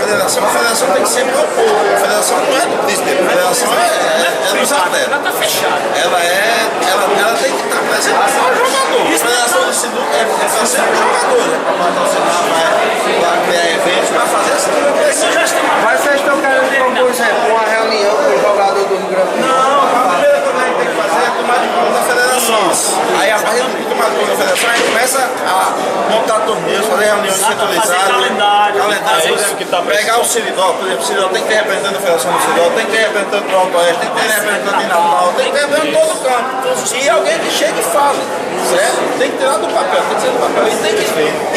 federação tem que ser pro povo. A federação não é do presidente, a federação é dos atletas. Ela está fechada. Ela tem que estar presente para o jogador. A federação do Sinuca é para ser um jogador, para patrocinar, para criar eventos, para fazer essa coisa. Mas vocês estão querendo, por exemplo, uma reunião com o jogador do Rio Grande do Sul? Não, a primeira coisa que a gente tem que fazer é tomar de conta da federação. Aí a partir de tomar de conta da federação, a gente começa a montar torneios, fazer reuniões centralizadas, pegar o Seridó, por exemplo, o Seridó tem que ter representante da Federação do Seridó, tem que ter representante do Alto Oeste, tem que ter representante de Natal, tem que ter representante de todo o campo. E alguém que chega e fale, certo? Tem que tirar do papel, tem que ser do papel, e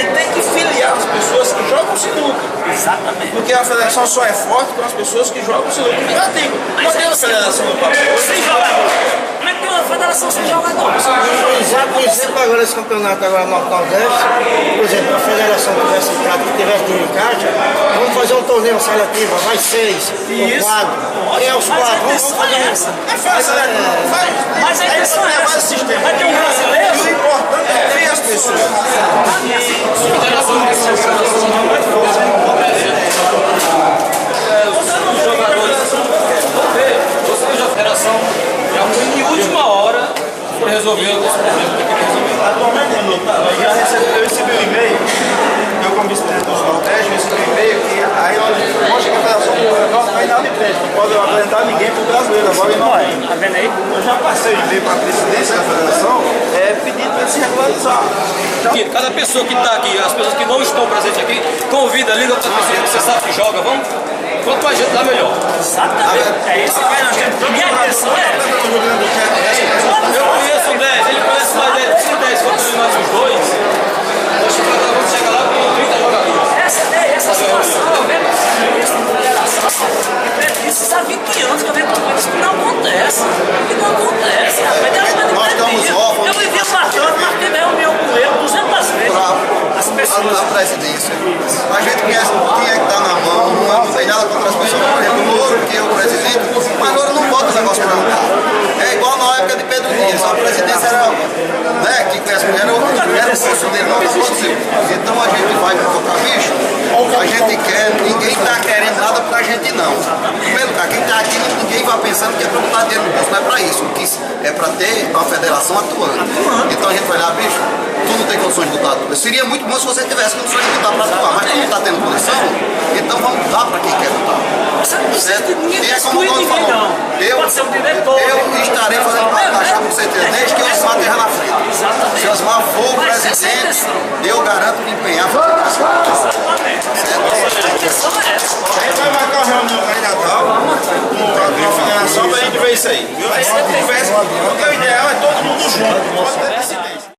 tem que filiar as pessoas que jogam sinuca. Exatamente. Porque a federação só é forte com as pessoas que jogam sinuca. Já tem a federação do papel. Sem jogador. Como é que tem uma federação sem jogador? Já, por exemplo, agora esse campeonato agora Norte-Nordeste, por exemplo, a federação tivesse entrado, que tivesse dinheiro em caixa, vamos fazer um torneio seletivo, vai 6, ou 4, quem é os 4? Vamos fazer essa. É fácil, né? Mas a intenção é essa. Sistema. Vai ter um brasileiro. E o importante é ver as pessoas. Os jogadores vão ver, ou seja, a federação em última hora foi resolvendo esse problema que tem que resolver. Atualmente, eu recebi um e-mail, eu como vice-presidente do Nordeste, eu recebi um e-mail que aí mostra que a federação não vai dar de frente, não pode apresentar ninguém para o brasileiro agora. Tá vendo aí? Eu já passei o e-mail para a presidência da federação pedindo para ele se regularizar. Cada pessoa que está aqui, as pessoas que não estão presentes aqui, convida, liga para as pessoas que você sabe que joga, vamos? Quanto mais gente dá, melhor. Exatamente. É isso que nós temos. Minha intenção é essa. Eu conheço 10, ele conhece mais 10, se 10 for mais uns 2, nós vamos chegar lá com 30 jogadores. Essa situação, eu venho isso na federação. Isso há 20 anos que eu venho com isso que não acontece. Que não acontece, rapaz. Nós estamos órfãos. Eu vivia marcando, marquei reunião com ele 200 vezes. As pessoas. Na presidência. A gente conhece quem é que está na mão, não tem nada contra as pessoas, por exemplo, o Louro, que é o presidente, mas o Louro não bota o negócio para andar. É igual na época de Pedro Dias, a presidência era, né, que conhece era o curso dele, não aconteceu. Então a gente vai para tocar bicho, a gente quer, ninguém está querendo nada pra gente não. Primeiro lugar, quem está aqui, ninguém vai pensando que é para botar dinheiro no bolso, não é para isso, é para ter uma federação atuando. Então a gente vai lá, bicho, tu não tem condições de lutar. Seria muito bom se você tivesse condições de lutar para atuar, mas tu não está tendo condição, então vamos dar para quem quer lutar. Certo? E é como nós falamos, eu estarei fazendo parte da chapa com certeza, desde que o Osmar esteja na frente. Se o Osmar for o presidente, eu garanto me empenhar para fazer mais coisas. A gente vai marcar uma reunião lá em Natal, com a federação, para a gente ver isso aí. Aí você conversa, porque o ideal é todo mundo junto.